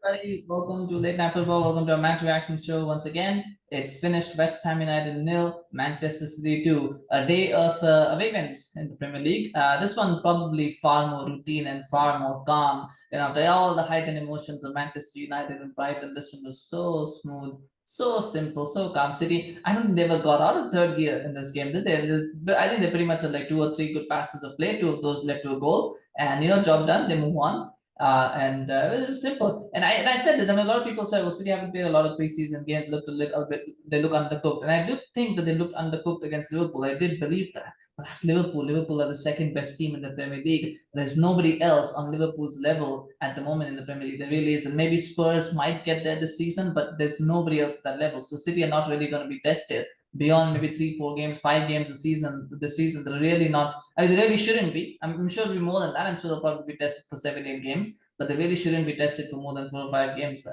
everybody. Welcome to Late Night Football. Welcome to our match reaction show once again. It's finished West Ham United nil, Manchester City 2. A day of away wins in the Premier League. This one probably far more routine and far more calm. After all the heightened emotions of Manchester United and Brighton, this one was so smooth, so simple, so calm. City, I don't think they ever got out of third gear in this game, did they? But I think they pretty much had like two or three good passes of play. Two of those led to a goal. And, job done. They move on. It was simple. And I said this. I mean, a lot of people said, "Well, City haven't played a lot of preseason games. Looked a little bit. They look undercooked." And I do think that they looked undercooked against Liverpool. I did believe that. But that's Liverpool. Liverpool are the second best team in the Premier League. There's nobody else on Liverpool's level at the moment in the Premier League. There really is. And maybe Spurs might get there this season, but there's nobody else at that level. So City are not really going to be tested beyond maybe 3, 4 games, 5 games a season. This season, they're really not. I mean, they really shouldn't be. I'm sure it'll be more than that. I'm sure they'll probably be tested for 7, 8 games, but they really shouldn't be tested for more than 4 or 5 games.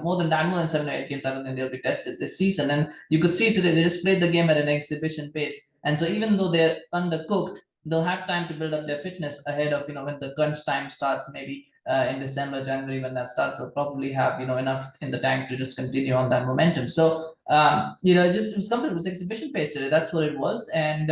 More than that, more than 7 or 8 games. I don't think they'll be tested this season. And you could see today they just played the game at an exhibition pace. And so even though they're undercooked, they'll have time to build up their fitness ahead of when the crunch time starts, maybe in December, January, when that starts. They'll probably have enough in the tank to just continue on that momentum. So it was comfortable. It was exhibition pace today. That's what it was. And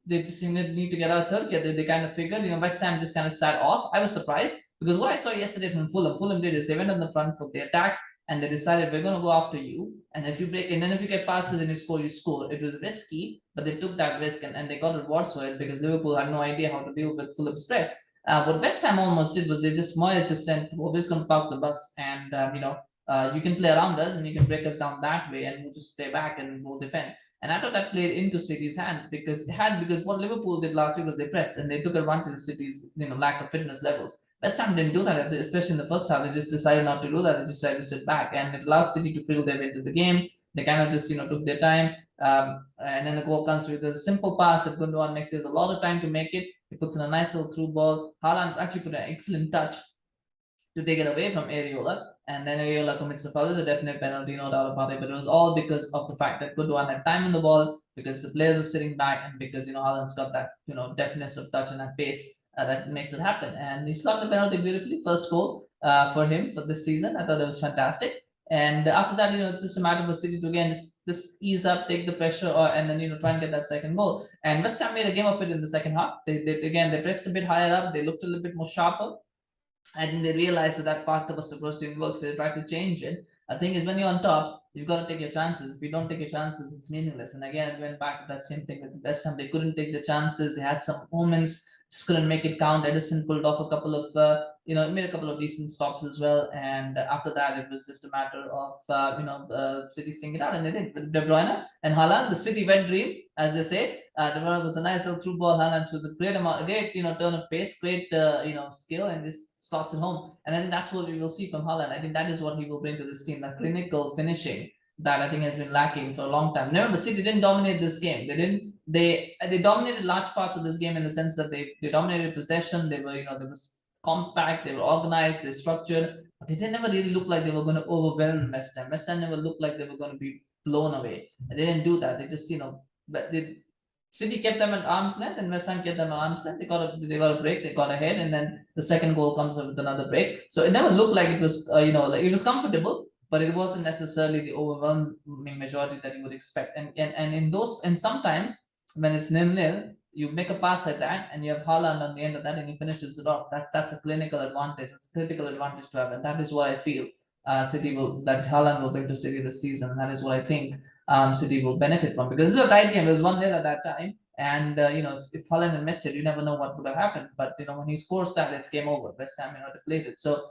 they just need to get out of third gear. They kind of figured, West Ham just kind of sat off. I was surprised because what I saw yesterday from Fulham did is they went on the front foot, they attacked, and they decided we're going to go after you. And if you break, and then if you get passes and you score, you score. It was risky, but they took that risk and they got rewards for it because Liverpool had no idea how to deal with Fulham's press. What West Ham almost did was Moyes just said, well, we're just going to park the bus and, you can play around us and you can break us down that way and we'll just stay back and we'll defend. And I thought that played into City's hands because what Liverpool did last week was they pressed and they took advantage of City's lack of fitness levels. West Ham didn't do that, especially in the first half. They just decided not to do that. They decided to sit back, and it allowed City to feel their way into the game. They kind of just took their time, and then the goal comes with a simple pass that Gundogan makes. There's a lot of time to make it. He puts in a nice little through ball. Haaland actually put an excellent touch to take it away from Areola. And then Areola commits the foul. It's a definite penalty, no doubt about it. But it was all because of the fact that Gundogan had time in the ball, because the players were sitting back, and because Haaland's got that deftness of touch and that pace that makes it happen. And he slotted the penalty beautifully. First goal for him for this season. I thought it was fantastic. And after that, it's just a matter for City to again just ease up, take the pressure, and then try and get that second goal. And West Ham made a game of it in the second half. They pressed a bit higher up. They looked a little bit more sharper. I think they realized that path that was supposed to work, so they tried to change it. The thing is, when you're on top, you've got to take your chances. If you don't take your chances, it's meaningless. And again, it went back to that same thing with the West Ham. They couldn't take the chances. They had some moments, just couldn't make it count. Ederson pulled off a couple of, made a couple of decent stops as well. And after that, it was just a matter of, City sing it out. And they did. De Bruyne and Haaland, the City wet dream, as they say. De Bruyne was a nice little through ball. Haaland was a great turn of pace, great, skill, and just slots it home. And I think that's what we will see from Holland. I think that is what he will bring to this team, the clinical finishing that I think has been lacking for a long time. Remember, City didn't dominate this game. They dominated large parts of this game in the sense that they dominated possession. They were, they was compact, they were organized, they structured, but they didn't never really look like they were going to overwhelm West Ham. West Ham never looked like they were going to be blown away. And they didn't do that. They just, but City kept them at arm's length, and West Ham kept them at arm's length. They got a break, they got ahead, and then the second goal comes with another break. So it never looked like it was, like it was comfortable, but it wasn't necessarily the overwhelming majority that you would expect. And sometimes when it's 0-0, you make a pass like that, and you have Haaland on the end of that, and he finishes it off. That's a clinical advantage. It's a critical advantage to have, and that is what I feel that Haaland will bring to City this season. And that is what I think City will benefit from, because it's a tight game. It was 1-0 at that time, and if Holland had missed it, you never know what would have happened. But when he scores that, it's game over. West Ham deflated. So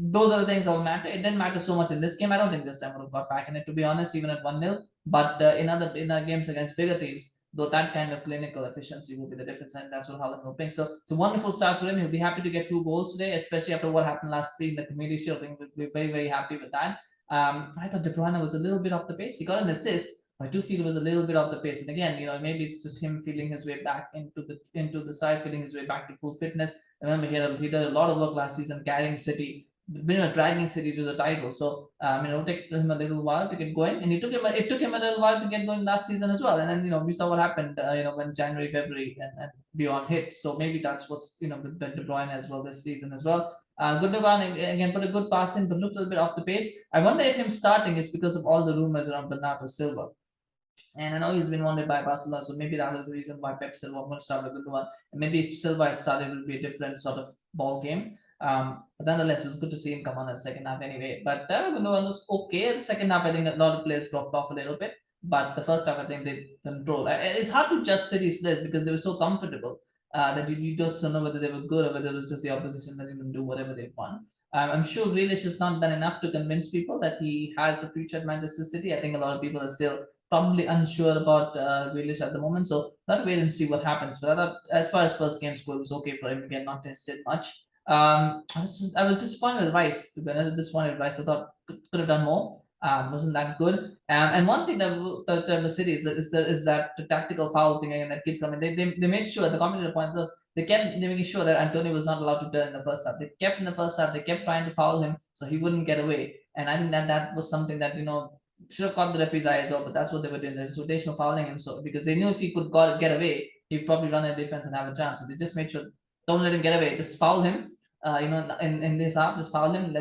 those are the things that will matter. It didn't matter so much in this game. I don't think West Ham would have got back in it, to be honest, even at 1-0. But in other games against bigger teams, though, that kind of clinical efficiency will be the difference, and that's what Holland will bring. So it's a wonderful start for him. He'll be happy to get 2 goals today, especially after what happened last week in the Community Shield. I think we'll be very, very happy with that. I thought De Bruyne was a little bit off the pace. He got an assist. I do feel it was a little bit off the pace. And again, maybe it's just him feeling his way back into the side, feeling his way back to full fitness. I remember he did a lot of work last season carrying City, dragging City to the title. So it'll take him a little while to get going, and it took him a little while to get going last season as well. And then we saw what happened when January, February, and beyond hit. So maybe that's what's with De Bruyne as well this season as well. Gundogan again put a good pass in, but looked a little bit off the pace. I wonder if him starting is because of all the rumors around Bernardo Silva. And I know he's been wanted by Barcelona, so maybe that was the reason why Pep Silva wanted to start with Gundogan. And maybe if Silva had started, it would be a different sort of ball game. But nonetheless, it was good to see him come on in the second half anyway. But Gundogan was okay. The second half, I think a lot of players dropped off a little bit. But the first half, I think they controlled. It's hard to judge City's players because they were so comfortable that you just don't know whether they were good or whether it was just the opposition that didn't do whatever they want. I'm sure Grealish has not done enough to convince people that he has a future at Manchester City. I think a lot of people are still probably unsure about Grealish at the moment. So let's wait and see what happens. But I thought, as far as first game score, it was okay for him. Again, not tested much. I was disappointed with Rice. To be honest, disappointed with Rice. I thought could have done more. Wasn't that good. And one thing that the City is that the tactical foul thing again that keeps coming. They made sure the commentator pointed out they kept making sure that Antonio was not allowed to turn in the first half. They kept in the first half. They kept trying to foul him so he wouldn't get away. And I think that was something that should have caught the referee's eye as well, but that's what they were doing. There's rotational fouling him, so because they knew if he could get away, he'd probably run a defense and have a chance. So they just made sure don't let him get away, just foul him. In this half, just foul him,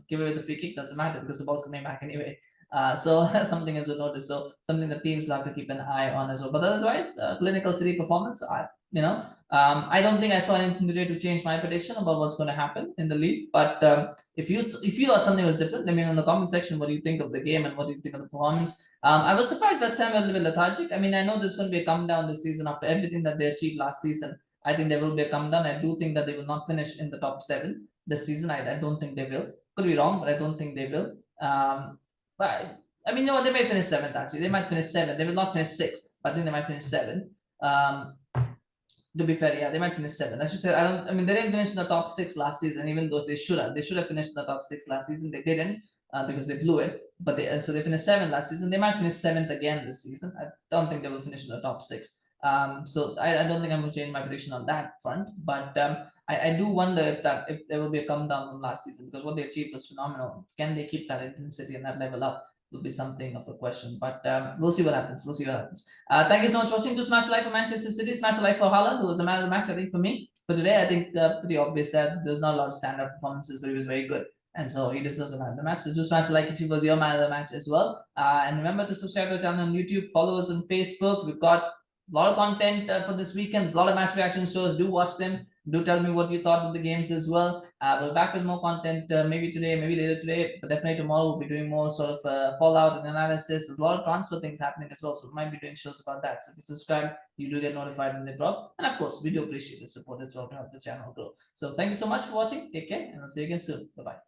give away the free kick, doesn't matter because the ball's coming back anyway. So that's something as you notice. So something that teams have to keep an eye on as well. But otherwise, clinical City performance. I don't think I saw anything today to change my prediction about what's going to happen in the league. But if you thought something was different, let me know in the comment section what do you think of the game and what do you think of the performance. I was surprised West Ham were a little bit lethargic. I mean, I know there's going to be a come down this season after everything that they achieved last season. I think there will be a come down. I do think that they will not finish in the top 7 this season. I don't think they will. Could be wrong, but I don't think they will. But I mean, they might finish 7th actually. They might finish 7th. They will not finish 6th, but I think they might finish 7th. To be fair, yeah, they might finish 7th. I should say, they didn't finish in the top 6 last season, even though they should have. They should have finished in the top 6 last season. They didn't because they blew it. But so they finished 7th last season. They might finish 7th again this season. I don't think they will finish in the top 6. So I don't think I'm going to change my prediction on that front. But I do wonder if there will be a come down from last season because what they achieved was phenomenal. Can they keep that intensity and that level up? Will be something of a question, but we'll see what happens. Thank you so much for watching. To smash a like for Manchester City, smash a like for Holland, who was a man of the match. I think for me, for today, I think pretty obvious that there's not a lot of standout performances, but he was very good, and so he deserves a man of the match. So do smash a like if he was your man of the match as well. And remember to subscribe to the channel on YouTube, follow us on Facebook. We've got a lot of content for this weekend. There's a lot of match reaction shows. Do watch them. Do tell me what you thought of the games as well. We're back with more content maybe today, maybe later today, but definitely tomorrow we'll be doing more sort of fallout and analysis. There's a lot of transfer things happening as well, so we might be doing shows about that. So if you subscribe, you do get notified when they drop. And of course, we do appreciate the support as well to help the channel grow. So thank you so much for watching. Take care, and I'll see you again soon. Bye-bye.